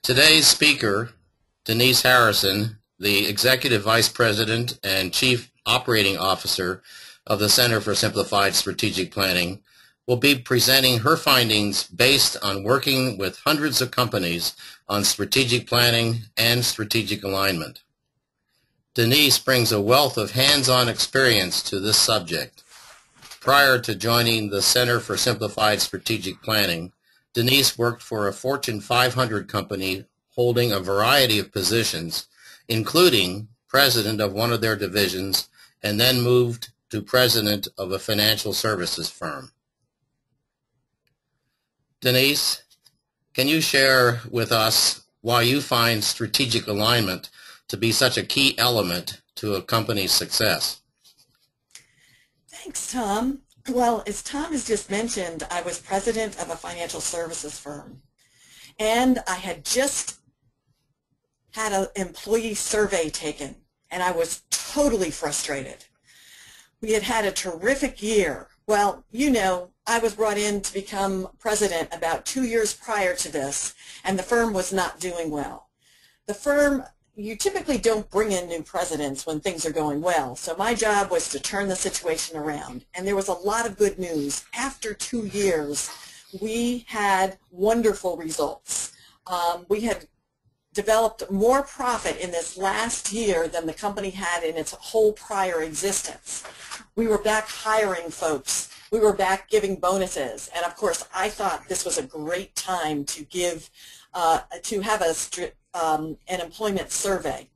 Today's speaker, Denise Harrison, the Executive Vice President and Chief Operating Officer of the Center for Simplified Strategic Planning, will be presenting her findings based on working with hundreds of companies on strategic planning and strategic alignment. Denise brings a wealth of hands-on experience to this subject. Prior to joining the Center for Simplified Strategic Planning, Denise worked for a Fortune 500 company holding a variety of positions, including president of one of their divisions, and then moved to president of a financial services firm. Denise, can you share with us why you find strategic alignment to be such a key element to a company's success? Thanks, Tom. Well, as Tom has just mentioned, I was president of a financial services firm, and I had just had an employee survey taken, and I was totally frustrated. We had had a terrific year. Well, you know, I was brought in to become president about 2 years prior to this, and the firm was not doing well. The firm, you typically don't bring in new presidents when things are going well, so my job was to turn the situation around, and there was a lot of good news. After 2 years, we had wonderful results. We had developed more profit in this last year than the company had in its whole prior existence. We were back hiring folks. We were back giving bonuses, and of course I thought this was a great time to give, to have an employment survey.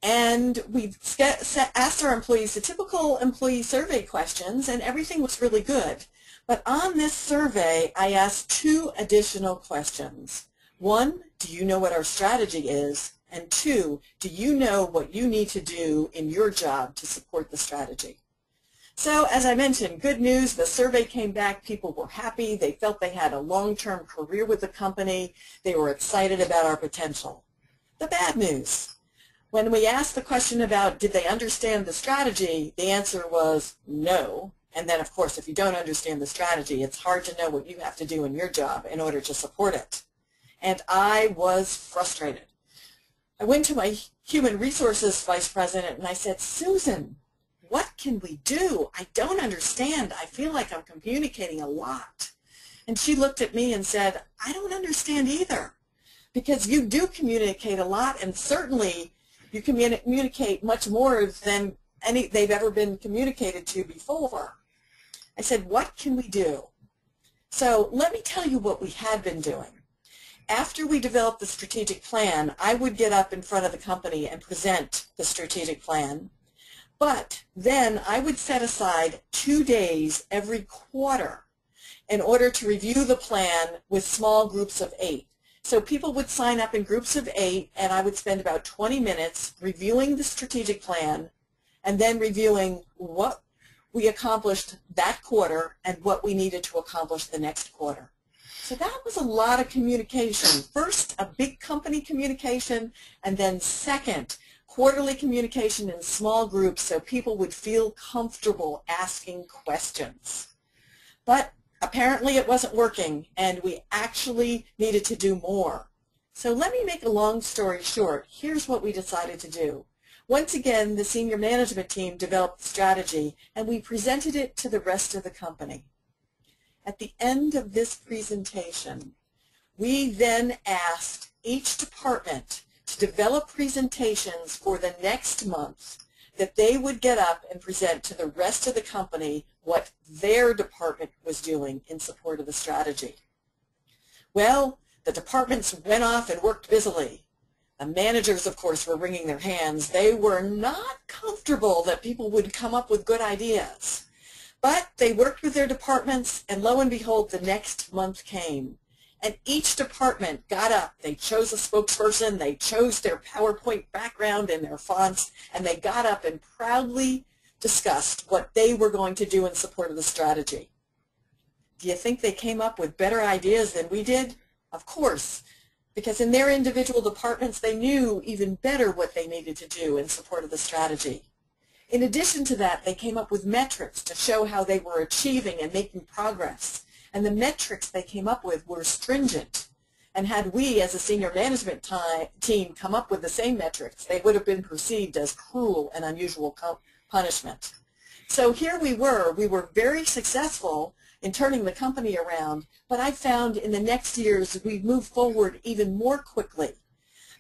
And we asked our employees the typical employee survey questions, and everything was really good. But on this survey, I asked 2 additional questions. 1, do you know what our strategy is? And 2, do you know what you need to do in your job to support the strategy? So, as I mentioned, good news, the survey came back, people were happy, they felt they had a long-term career with the company, they were excited about our potential. The bad news, when we asked the question about did they understand the strategy, the answer was no. And then, of course, if you don't understand the strategy, it's hard to know what you have to do in your job in order to support it. And I was frustrated. I went to my human resources vice president and I said, Susan, what can we do? I don't understand. I feel like I'm communicating a lot. And she looked at me and said, I don't understand either, because you do communicate a lot, and certainly you communicate much more than they've ever been communicated to before. I said, what can we do? So let me tell you what we had been doing. After we developed the strategic plan, I would get up in front of the company and present the strategic plan. But then I would set aside 2 days every quarter in order to review the plan with small groups of 8. So people would sign up in groups of 8, and I would spend about 20 minutes reviewing the strategic plan and then reviewing what we accomplished that quarter and what we needed to accomplish the next quarter. So that was a lot of communication. First, a big company communication, and then second, quarterly communication in small groups so people would feel comfortable asking questions. But apparently it wasn't working, and we actually needed to do more. So let me make a long story short. Here's what we decided to do. Once again, the senior management team developed the strategy, and we presented it to the rest of the company. At the end of this presentation, we then asked each department to develop presentations for the next month that they would get up and present to the rest of the company what their department was doing in support of the strategy. Well, the departments went off and worked busily. The managers, of course, were wringing their hands. They were not comfortable that people would come up with good ideas. But they worked with their departments, and lo and behold, the next month came. And each department got up. They chose a spokesperson, they chose their PowerPoint background and their fonts, and they got up and proudly discussed what they were going to do in support of the strategy. Do you think they came up with better ideas than we did? Of course, because in their individual departments they knew even better what they needed to do in support of the strategy. In addition to that, they came up with metrics to show how they were achieving and making progress. And the metrics they came up with were stringent. And had we, as a senior management team, come up with the same metrics, they would have been perceived as cruel and unusual punishment. So here we were very successful in turning the company around, but I found in the next years we moved forward even more quickly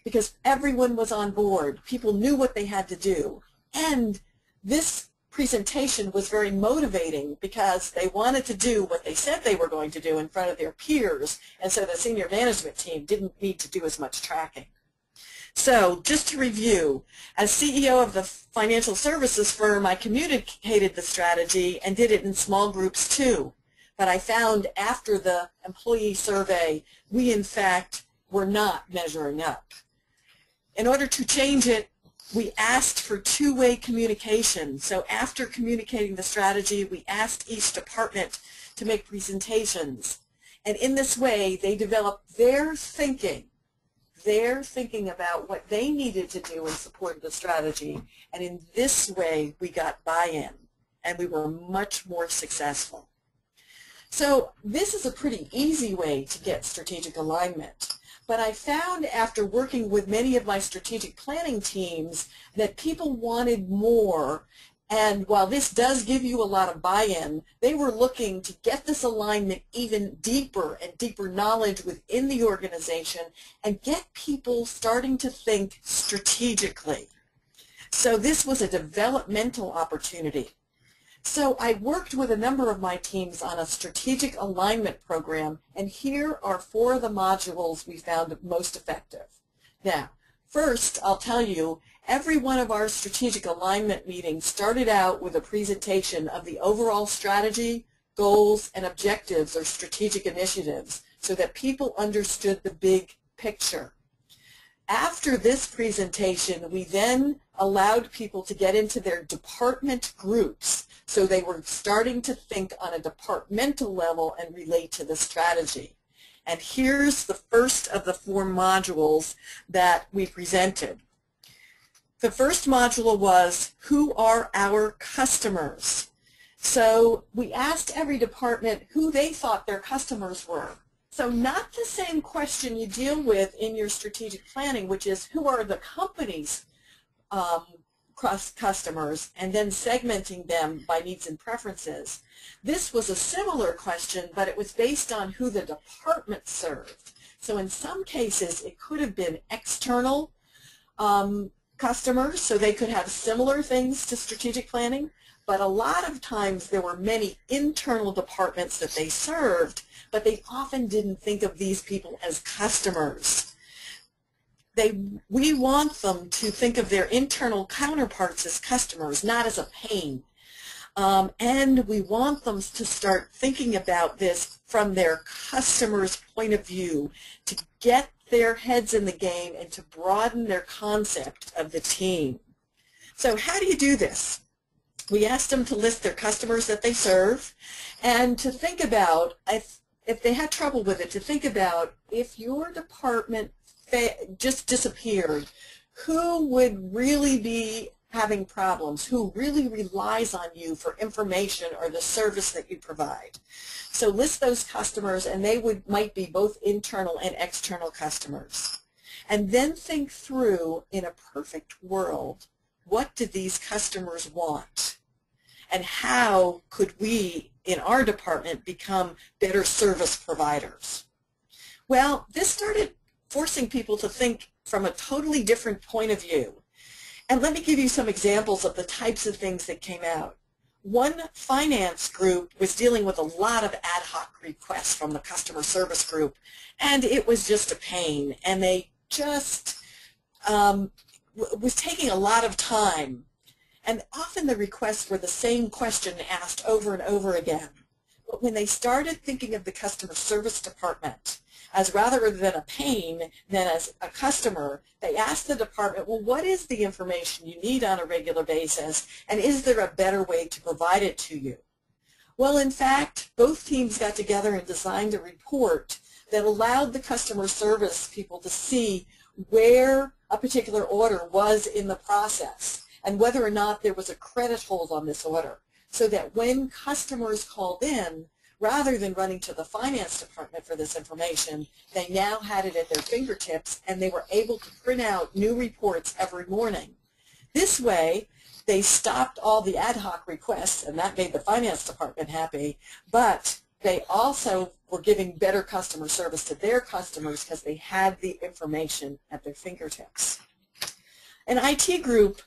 because everyone was on board. People knew what they had to do. And this presentation was very motivating because they wanted to do what they said they were going to do in front of their peers, and so the senior management team didn't need to do as much tracking. So just to review, as CEO of the financial services firm, I communicated the strategy and did it in small groups too. But I found after the employee survey, we in fact were not measuring up. In order to change it, we asked for two-way communication. So after communicating the strategy, we asked each department to make presentations. And in this way, they developed their thinking about what they needed to do in support of the strategy. And in this way, we got buy-in, and we were much more successful. So this is a pretty easy way to get strategic alignment. But I found after working with many of my strategic planning teams that people wanted more. And while this does give you a lot of buy-in, they were looking to get this alignment even deeper and deeper knowledge within the organization and get people starting to think strategically. So this was a developmental opportunity. So I worked with a number of my teams on a strategic alignment program, and here are 4 of the modules we found most effective. Now, first, I'll tell you, every one of our strategic alignment meetings started out with a presentation of the overall strategy, goals, and objectives or strategic initiatives so that people understood the big picture. After this presentation, we then allowed people to get into their department groups, so they were starting to think on a departmental level and relate to the strategy. And here's the first of the 4 modules that we presented. The first module was, who are our customers? So we asked every department who they thought their customers were. So not the same question you deal with in your strategic planning, which is who are the company's customers, and then segmenting them by needs and preferences. This was a similar question, but it was based on who the department served. So in some cases, it could have been external customers, so they could have similar things to strategic planning, but a lot of times there were many internal departments that they served, but they often didn't think of these people as customers. We want them to think of their internal counterparts as customers, not as a pain. And we want them to start thinking about this from their customer's point of view, to get their heads in the game and to broaden their concept of the team. So how do you do this? We asked them to list their customers that they serve and to think about, if they had trouble with it, to think about if your department just disappeared, who would really be having problems, who really relies on you for information or the service that you provide. So list those customers, and they might be both internal and external customers. And then think through, in a perfect world, what do these customers want? And how could we, in our department, become better service providers? Well, this started forcing people to think from a totally different point of view. And let me give you some examples of the types of things that came out. One finance group was dealing with a lot of ad hoc requests from the customer service group, and it was just a pain. And they just was taking a lot of time. And often the requests were the same question asked over and over again. But when they started thinking of the customer service department as rather than a pain than as a customer, they asked the department, well, what is the information you need on a regular basis, and is there a better way to provide it to you? Well, in fact, both teams got together and designed a report that allowed the customer service people to see where a particular order was in the process and whether or not there was a credit hold on this order, so that when customers called in, rather than running to the finance department for this information, they now had it at their fingertips and they were able to print out new reports every morning. This way, they stopped all the ad hoc requests, and that made the finance department happy, but they also were giving better customer service to their customers because they had the information at their fingertips. An IT group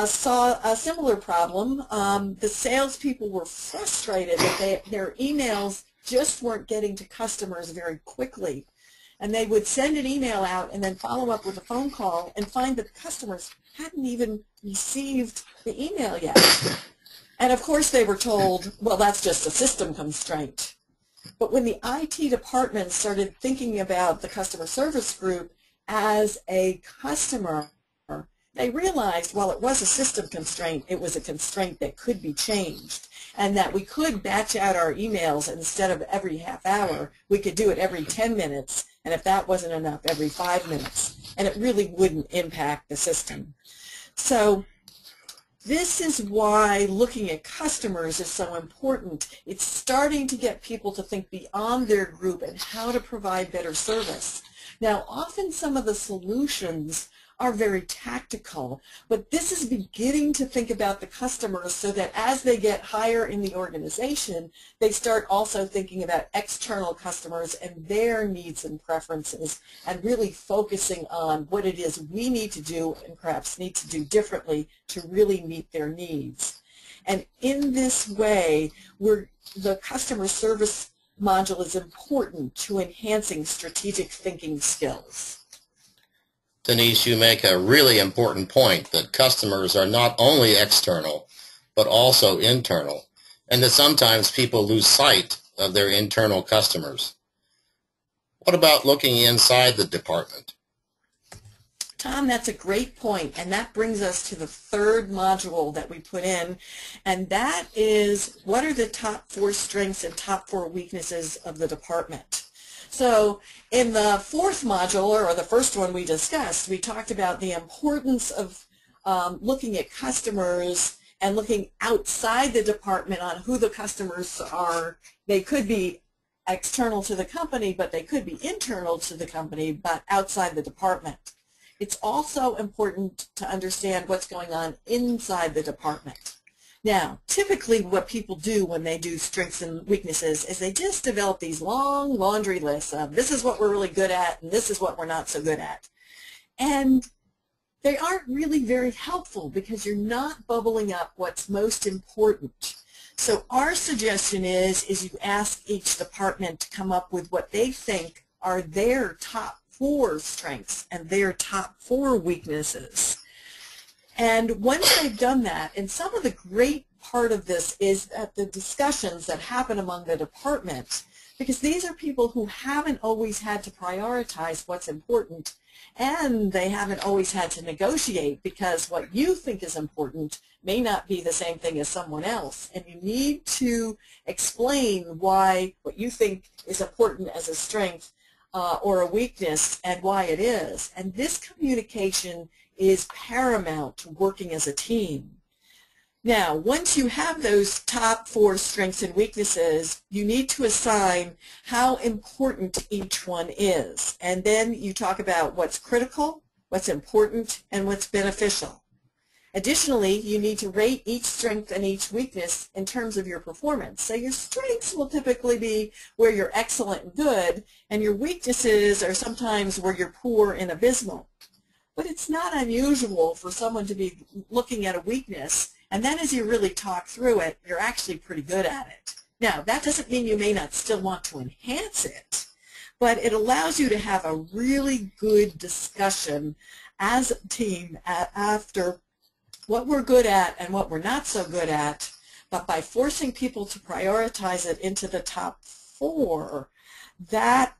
saw a similar problem. The salespeople were frustrated that their emails just weren't getting to customers very quickly. And they would send an email out and then follow up with a phone call and find that the customers hadn't even received the email yet. And of course they were told, well, that's just a system constraint. But when the IT department started thinking about the customer service group as a customer, they realized while it was a system constraint, it was a constraint that could be changed, and that we could batch out our emails instead of every half hour. We could do it every 10 minutes, and if that wasn't enough, every 5 minutes, and it really wouldn't impact the system. So this is why looking at customers is so important. It's starting to get people to think beyond their group and how to provide better service. Now, often some of the solutions are very tactical, but this is beginning to think about the customers so that as they get higher in the organization, they start also thinking about external customers and their needs and preferences, and really focusing on what it is we need to do and perhaps need to do differently to really meet their needs. And in this way, the customer service module is important to enhancing strategic thinking skills. Denise, you make a really important point that customers are not only external, but also internal, and that sometimes people lose sight of their internal customers. What about looking inside the department? Tom, that's a great point, and that brings us to the third module that we put in, and that is, what are the top 4 strengths and top 4 weaknesses of the department? So in the fourth module, or the first one we discussed, we talked about the importance of looking at customers and looking outside the department on who the customers are. They could be external to the company, but they could be internal to the company, but outside the department. It's also important to understand what's going on inside the department. Now, typically what people do when they do strengths and weaknesses is they just develop these long laundry lists of this is what we're really good at and this is what we're not so good at. And they aren't really very helpful because you're not bubbling up what's most important. So our suggestion is you ask each department to come up with what they think are their top 4 strengths and their top 4 weaknesses. And once they've done that, and some of the great part of this is that the discussions that happen among the department, because these are people who haven't always had to prioritize what's important, and they haven't always had to negotiate because what you think is important may not be the same thing as someone else. And you need to explain why what you think is important as a strength or a weakness and why it is. And this communication is paramount to working as a team. Now, once you have those top 4 strengths and weaknesses, you need to assign how important each one is. And then you talk about what's critical, what's important, and what's beneficial. Additionally, you need to rate each strength and each weakness in terms of your performance. So your strengths will typically be where you're excellent and good, and your weaknesses are sometimes where you're poor and abysmal. But it's not unusual for someone to be looking at a weakness, and then as you really talk through it, you're actually pretty good at it. Now, that doesn't mean you may not still want to enhance it, but it allows you to have a really good discussion as a team after what we're good at and what we're not so good at, but by forcing people to prioritize it into the top 4, that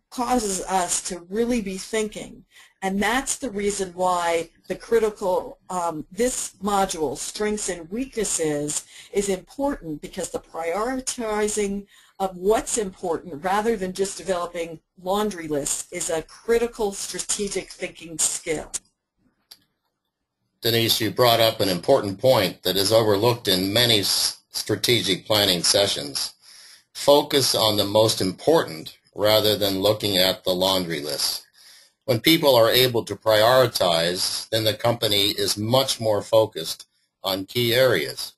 causes us to really be thinking. And that's the reason why the critical, this module, Strengths and Weaknesses, is important, because the prioritizing of what's important rather than just developing laundry lists is a critical strategic thinking skill. Denise, you brought up an important point that is overlooked in many strategic planning sessions. Focus on the most important rather than looking at the laundry list. When people are able to prioritize, then the company is much more focused on key areas.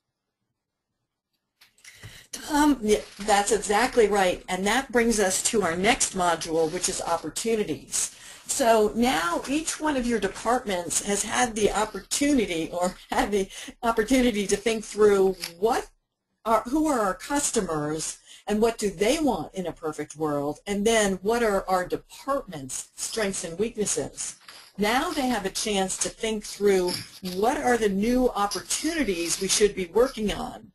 Yeah, that's exactly right. And that brings us to our next module, which is opportunities. So now each one of your departments has had the opportunity to think through who are our customers and what do they want in a perfect world, and then what are our department's strengths and weaknesses. Now they have a chance to think through what are the new opportunities we should be working on.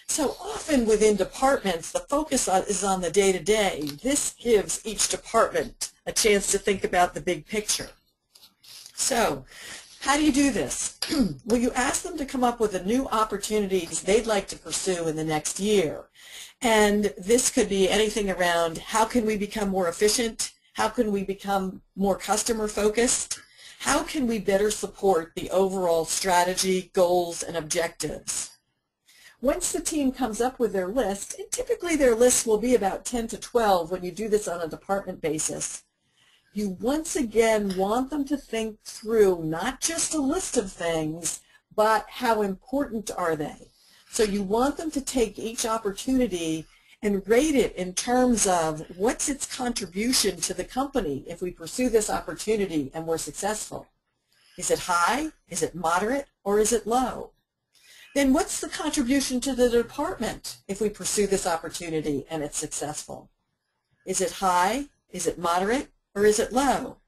So often within departments, the focus is on the day-to-day. This gives each department a chance to think about the big picture. So how do you do this? Well, you ask them to come up with the new opportunities they'd like to pursue in the next year. And this could be anything around how can we become more efficient? How can we become more customer focused? How can we better support the overall strategy, goals, and objectives? Once the team comes up with their list, and typically their list will be about 10 to 12 when you do this on a department basis, you once again want them to think through not just a list of things, but how important are they? So you want them to take each opportunity and rate it in terms of what's its contribution to the company if we pursue this opportunity and we're successful. Is it high? Is it moderate? Or is it low? Then what's the contribution to the department if we pursue this opportunity and it's successful? Is it high? Is it moderate? Or is it low?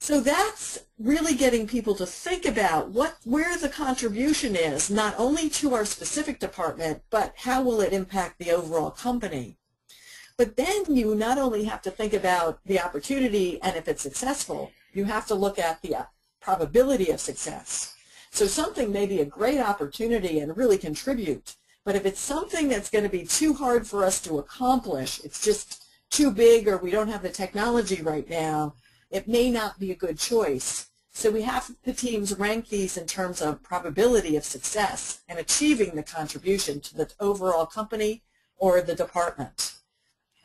So that's really getting people to think about where the contribution is, not only to our specific department, but how will it impact the overall company. But then you not only have to think about the opportunity and if it's successful, you have to look at the probability of success. So something may be a great opportunity and really contribute, but if it's something that's going to be too hard for us to accomplish, it's just too big or we don't have the technology right now, it may not be a good choice. So we have the teams rank these in terms of probability of success and achieving the contribution to the overall company or the department.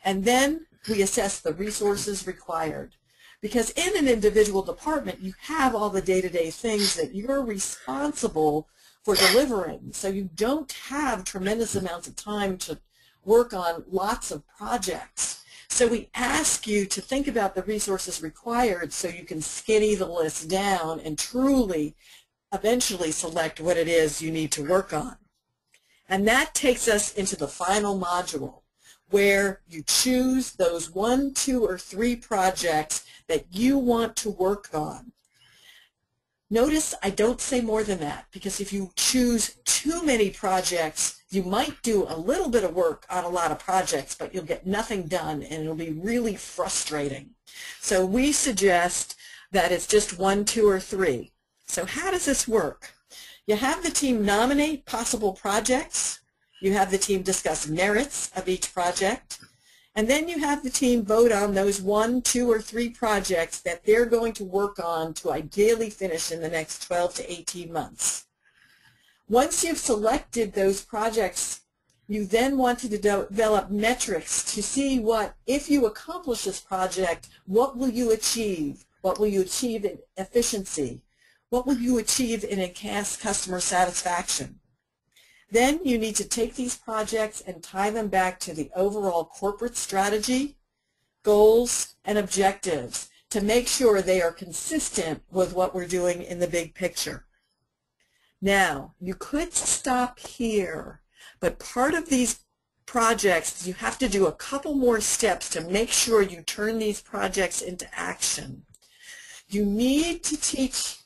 And then we assess the resources required. Because in an individual department, you have all the day-to-day things that you're responsible for delivering. So you don't have tremendous amounts of time to work on lots of projects. So we ask you to think about the resources required so you can skinny the list down and truly eventually select what it is you need to work on. And that takes us into the final module, where you choose those 1, 2, or 3 projects that you want to work on. Notice I don't say more than that, because if you choose too many projects, you might do a little bit of work on a lot of projects, but you'll get nothing done, and it'll be really frustrating. So we suggest that it's just 1, 2, or 3. So how does this work? You have the team nominate possible projects. You have the team discuss merits of each project. And then you have the team vote on those 1, 2, or 3 projects that they're going to work on to ideally finish in the next 12 to 18 months. Once you've selected those projects, you then want to develop metrics to see if you accomplish this project, what will you achieve? What will you achieve in efficiency? What will you achieve in enhanced customer satisfaction? Then you need to take these projects and tie them back to the overall corporate strategy, goals, and objectives to make sure they are consistent with what we're doing in the big picture. Now, you could stop here, but part of these projects, you have to do a couple more steps to make sure you turn these projects into action. You need to teach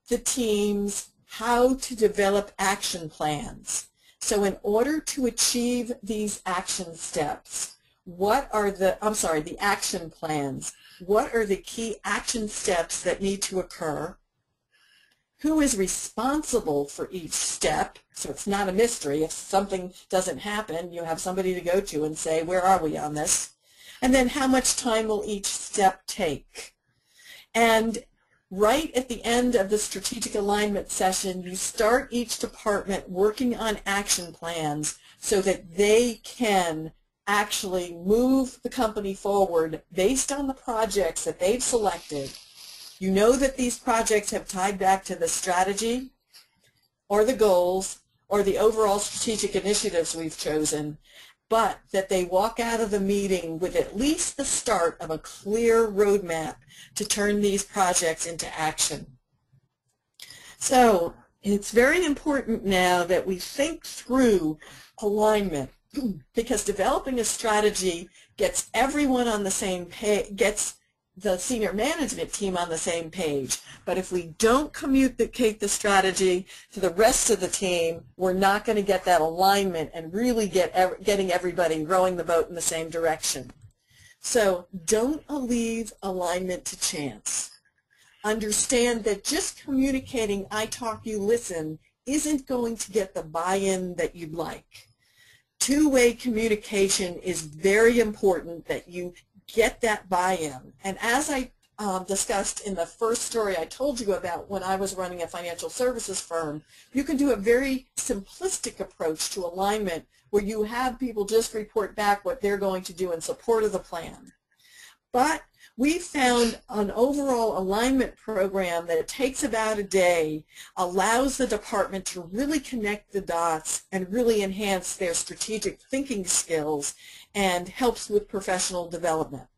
the teams how to develop action plans. So in order to achieve these action steps, the action plans, what are the key action steps that need to occur? Who is responsible for each step? So it's not a mystery. If something doesn't happen, you have somebody to go to and say, where are we on this? And then how much time will each step take? And Right at the end of the strategic alignment session, you start each department working on action plans so that they can actually move the company forward based on the projects that they've selected. You know that these projects have tied back to the strategy or the goals or the overall strategic initiatives we've chosen, but that they walk out of the meeting with at least the start of a clear roadmap to turn these projects into action. So it's very important now that we think through alignment, because developing a strategy gets everyone on the same page, gets the senior management team on the same page. But if we don't communicate the strategy to the rest of the team, we're not going to get that alignment and really getting everybody rowing the boat in the same direction. So don't leave alignment to chance. Understand that just communicating, I talk, you listen, isn't going to get the buy-in that you'd like. Two-way communication is very important, that you get that buy-in. And as I discussed in the first story I told you about when I was running a financial services firm, you can do a very simplistic approach to alignment where you have people just report back what they're going to do in support of the plan. But we found an overall alignment program that it takes about a day, allows the department to really connect the dots and really enhance their strategic thinking skills, and helps with professional development.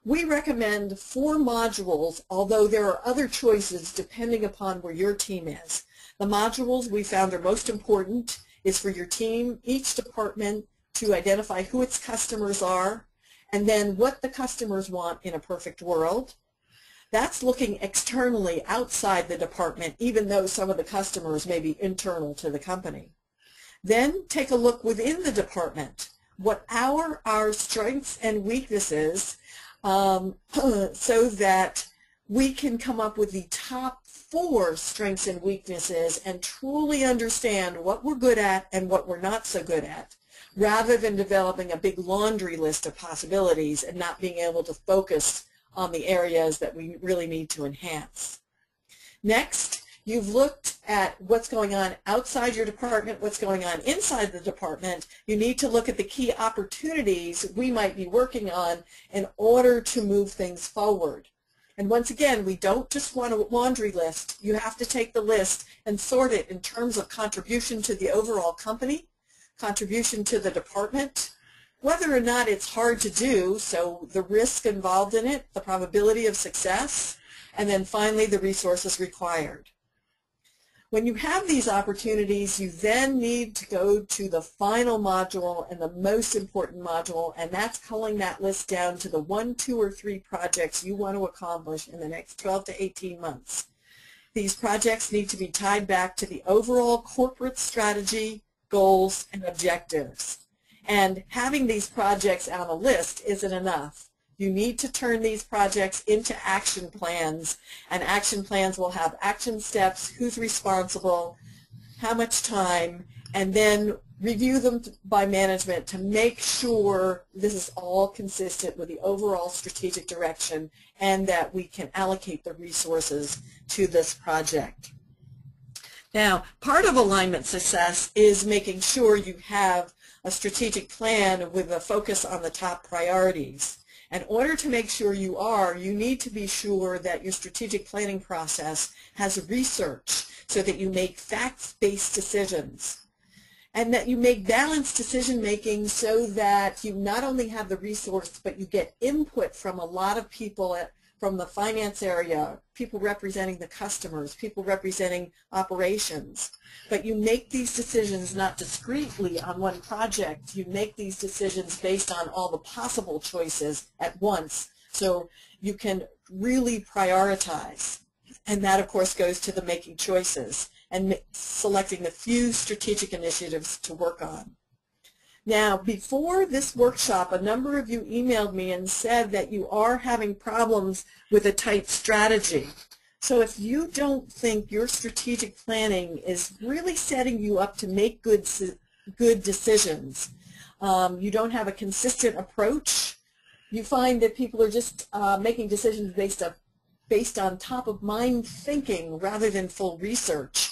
We recommend 4 modules, although there are other choices depending upon where your team is. The modules we found are most important is for your team, each department, to identify who its customers are, and then what the customers want in a perfect world. That's looking externally outside the department, even though some of the customers may be internal to the company. Then take a look within the department. What are our strengths and weaknesses, so that we can come up with the top 4 strengths and weaknesses and truly understand what we're good at and what we're not so good at, rather than developing a big laundry list of possibilities and not being able to focus on the areas that we really need to enhance. Next, you've looked at what's going on outside your department, what's going on inside the department. You need to look at the key opportunities we might be working on in order to move things forward. And once again, we don't just want a laundry list. You have to take the list and sort it in terms of contribution to the overall company, contribution to the department, whether or not it's hard to do, so the risk involved in it, the probability of success, and then finally the resources required. When you have these opportunities, you then need to go to the final module and the most important module, and that's culling that list down to the 1, 2, or 3 projects you want to accomplish in the next 12 to 18 months. These projects need to be tied back to the overall corporate strategy, goals, and objectives. And having these projects on a list isn't enough. You need to turn these projects into action plans, and action plans will have action steps, who's responsible, how much time, and then review them by management to make sure this is all consistent with the overall strategic direction and that we can allocate the resources to this project. Now, part of alignment success is making sure you have a strategic plan with a focus on the top priorities. In order to make sure you need to be sure that your strategic planning process has research so that you make facts-based decisions, and that you make balanced decision-making so that you not only have the resource, but you get input from a lot of people from the finance area, people representing the customers, people representing operations. But you make these decisions not discretely on one project. You make these decisions based on all the possible choices at once, so you can really prioritize. And that, of course, goes to the making choices and selecting the few strategic initiatives to work on. Now, before this workshop, a number of you emailed me and said that you are having problems with a tight strategy. So if you don't think your strategic planning is really setting you up to make good decisions, you don't have a consistent approach, you find that people are just making decisions based based on top-of-mind thinking rather than full research,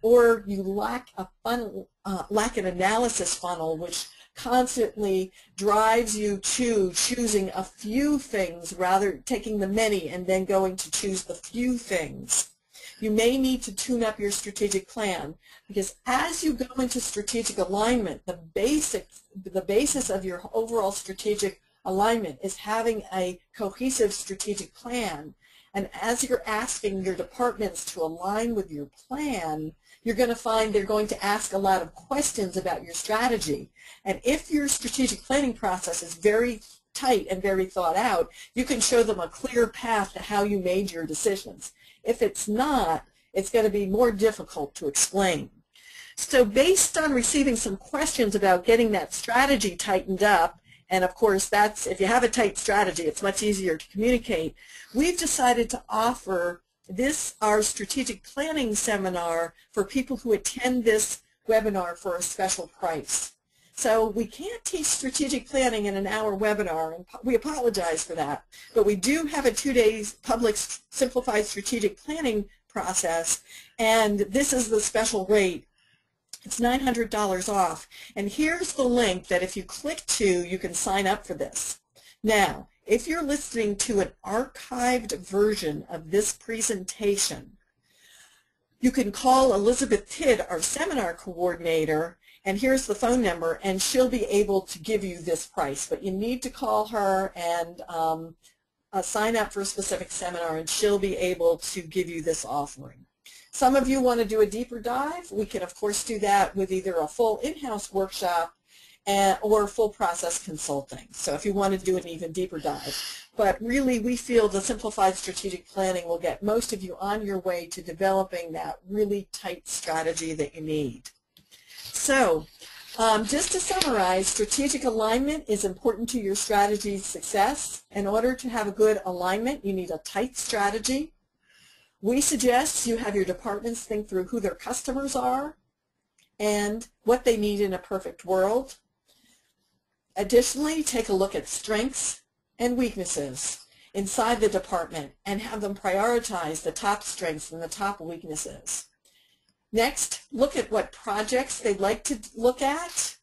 or you lack a funnel, lack an analysis funnel, which constantly drives you to choosing a few things rather taking the many and then going to choose the few things. You may need to tune up your strategic plan, because as you go into strategic alignment, the basis of your overall strategic alignment is having a cohesive strategic plan. And as you're asking your departments to align with your plan, you're going to find they're going to ask a lot of questions about your strategy. And if your strategic planning process is very tight and very thought out, you can show them a clear path to how you made your decisions. If it's not, it's going to be more difficult to explain. So based on receiving some questions about getting that strategy tightened up, and of course that's, if you have a tight strategy, it's much easier to communicate, we've decided to offer our strategic planning seminar for people who attend this webinar for a special price. So we can't teach strategic planning in an hour webinar, and we apologize for that. But we do have a 2-day public simplified strategic planning process, and this is the special rate. It's $900 off. And here's the link that if you click to, you can sign up for this. Now, if you're listening to an archived version of this presentation, you can call Elizabeth Tidd, our seminar coordinator, and here's the phone number, and she'll be able to give you this price. But you need to call her and sign up for a specific seminar, and she'll be able to give you this offering. Some of you want to do a deeper dive. We can, of course, do that with either a full in-house workshop or full process consulting. So if you want to do an even deeper dive. But really, we feel the simplified strategic planning will get most of you on your way to developing that really tight strategy that you need. So just to summarize, strategic alignment is important to your strategy's success. In order to have a good alignment, you need a tight strategy. We suggest you have your departments think through who their customers are and what they need in a perfect world. Additionally, take a look at strengths and weaknesses inside the department and have them prioritize the top strengths and the top weaknesses. Next, look at what projects they'd like to look at.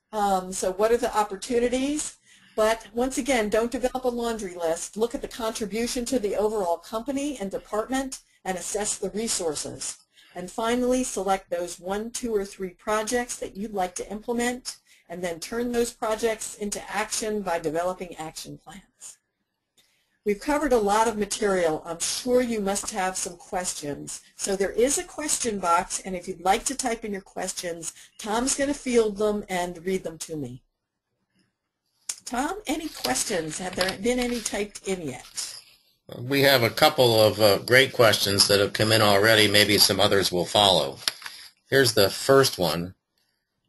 So what are the opportunities? But once again, don't develop a laundry list. Look at the contribution to the overall company and department and assess the resources. And finally, select those 1, 2, or 3 projects that you'd like to implement, and then turn those projects into action by developing action plans. We've covered a lot of material. I'm sure you must have some questions. So there is a question box, and if you'd like to type in your questions, Tom's going to field them and read them to me. Tom, any questions? Have there been any typed in yet? We have a couple of great questions that have come in already. Maybe some others will follow. Here's the first one.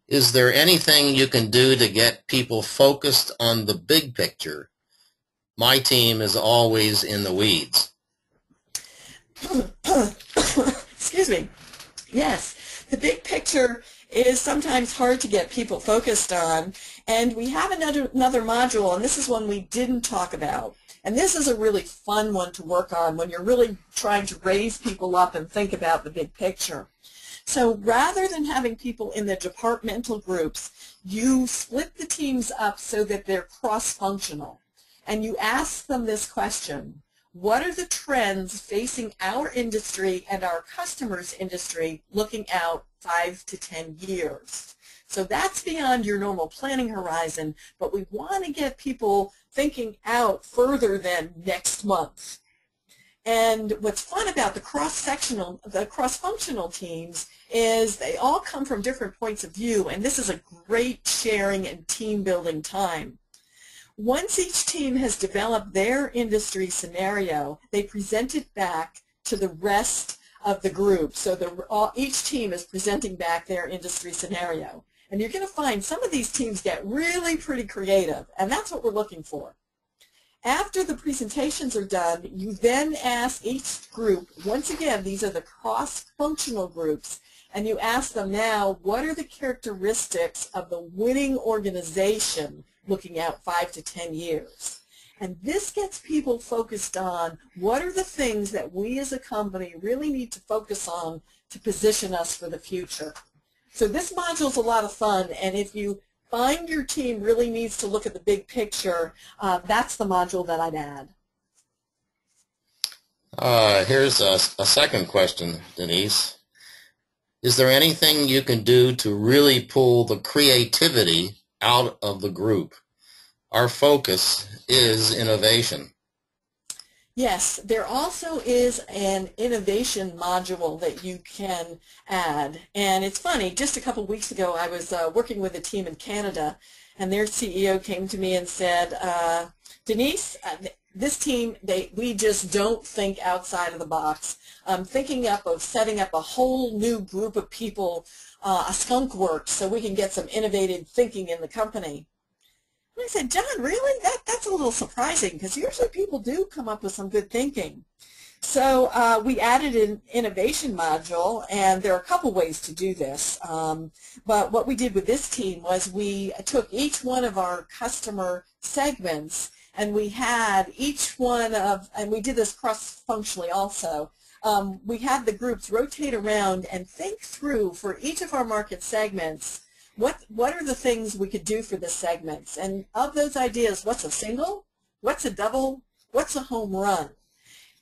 Is there anything you can do to get people focused on the big picture? My team is always in the weeds. Excuse me. Yes, the big picture is sometimes hard to get people focused on, and we have another module, and this is one we didn't talk about. And this is a really fun one to work on when you're really trying to raise people up and think about the big picture. So rather than having people in the departmental groups, you split the teams up so that they're cross-functional. And you ask them this question: what are the trends facing our industry and our customers' industry looking out 5 to 10 years? So that's beyond your normal planning horizon, but we want to get people thinking out further than next month. And what's fun about the cross-functional teams is they all come from different points of view, and this is a great sharing and team building time. Once each team has developed their industry scenario, they present it back to the rest of the group. So each team is presenting back their industry scenario. And you're going to find some of these teams get really pretty creative, and that's what we're looking for. After the presentations are done, you then ask each group, once again, these are the cross-functional groups, and you ask them now, what are the characteristics of the winning organization looking out 5 to 10 years? And this gets people focused on what are the things that we as a company really need to focus on to position us for the future. So this module is a lot of fun, and if you find your team really needs to look at the big picture, that's the module that I'd add. Here's a second question, Denise. Is there anything you can do to really pull the creativity out of the group? Our focus is innovation. Yes, there also is an innovation module that you can add. And it's funny, just a couple weeks ago I was working with a team in Canada, and their CEO came to me and said, Denise, this team, we just don't think outside of the box. I'm thinking of setting up a whole new group of people, a skunk works, so we can get some innovative thinking in the company. And I said, John, really? That's a little surprising, because usually people do come up with some good thinking. So we added an innovation module, and there are a couple ways to do this. But what we did with this team was we took each one of our customer segments, and we had each one of, and we did this cross-functionally also, we had the groups rotate around and think through for each of our market segments, what are the things we could do for the segments? And of those ideas, what's a single? What's a double? What's a home run?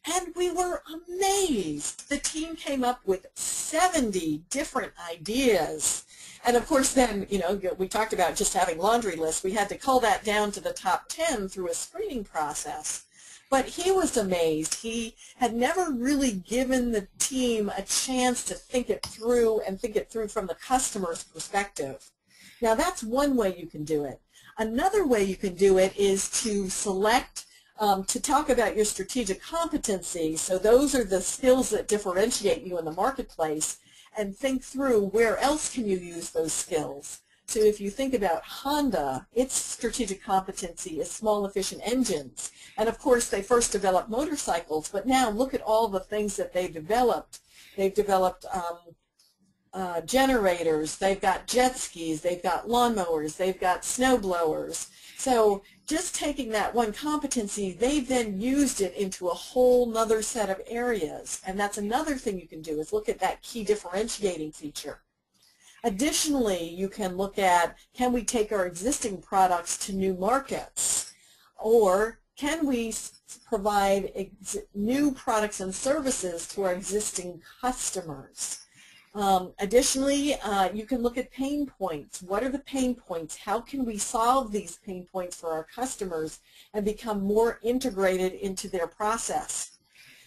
And we were amazed. The team came up with 70 different ideas. And of course then, you know, we talked about just having laundry lists. We had to cull that down to the top 10 through a screening process. But he was amazed. He had never really given the team a chance to think it through and think it through from the customer's perspective. Now that's one way you can do it. Another way you can do it is to select, to talk about your strategic competency. So those are the skills that differentiate you in the marketplace, and think through where else can you use those skills. So if you think about Honda, its strategic competency is small, efficient engines. And of course, they first developed motorcycles, but now look at all the things that they've developed. They've developed generators, they've got jet skis, they've got lawnmowers, they've got snow blowers. So just taking that one competency, they've then used it into a whole nother set of areas. And that's another thing you can do, is look at that key differentiating feature. Additionally, you can look at, can we take our existing products to new markets? Or can we provide new products and services to our existing customers? Additionally, you can look at pain points. What are the pain points? How can we solve these pain points for our customers and become more integrated into their process?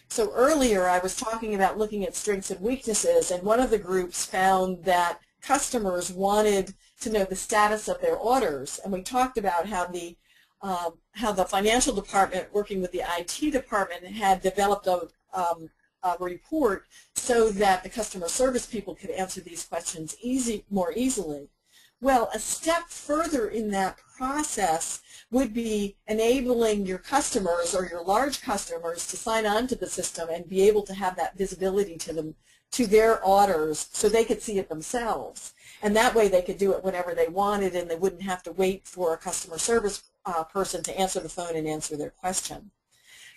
So earlier I was talking about looking at strengths and weaknesses, and one of the groups found that customers wanted to know the status of their orders, and we talked about how the financial department working with the IT department had developed a report so that the customer service people could answer these questions more easily. Well, a step further in that process would be enabling your customers or your large customers to sign on to the system and be able to have that visibility to them, to their orders, so they could see it themselves. And that way they could do it whenever they wanted, and they wouldn't have to wait for a customer service person to answer the phone and answer their question.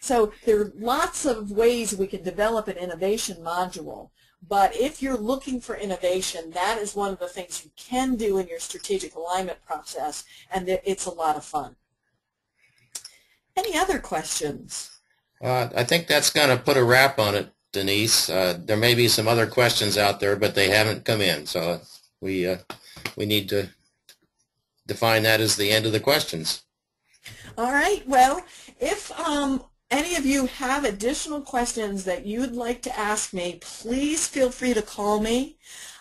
So there are lots of ways we can develop an innovation module. But if you're looking for innovation, that is one of the things you can do in your strategic alignment process, and it's a lot of fun. Any other questions? I think that's going to put a wrap on it, Denise. There may be some other questions out there, but they haven't come in, so we need to define that as the end of the questions. All right. Well, if any of you have additional questions that you'd like to ask me, please feel free to call me.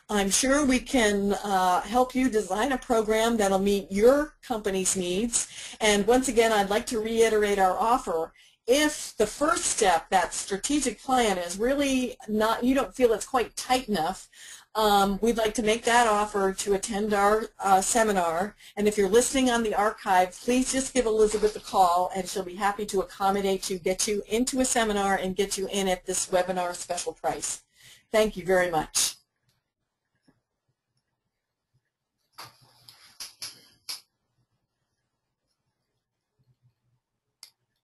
I'm sure we can help you design a program that'll meet your company's needs. And once again, I'd like to reiterate our offer. If the first step, that strategic plan, is really not, you don't feel it's quite tight enough, we'd like to make that offer to attend our seminar. And if you're listening on the archive, please just give Elizabeth a call, and she'll be happy to accommodate you, get you into a seminar, and get you in at this webinar special price. Thank you very much.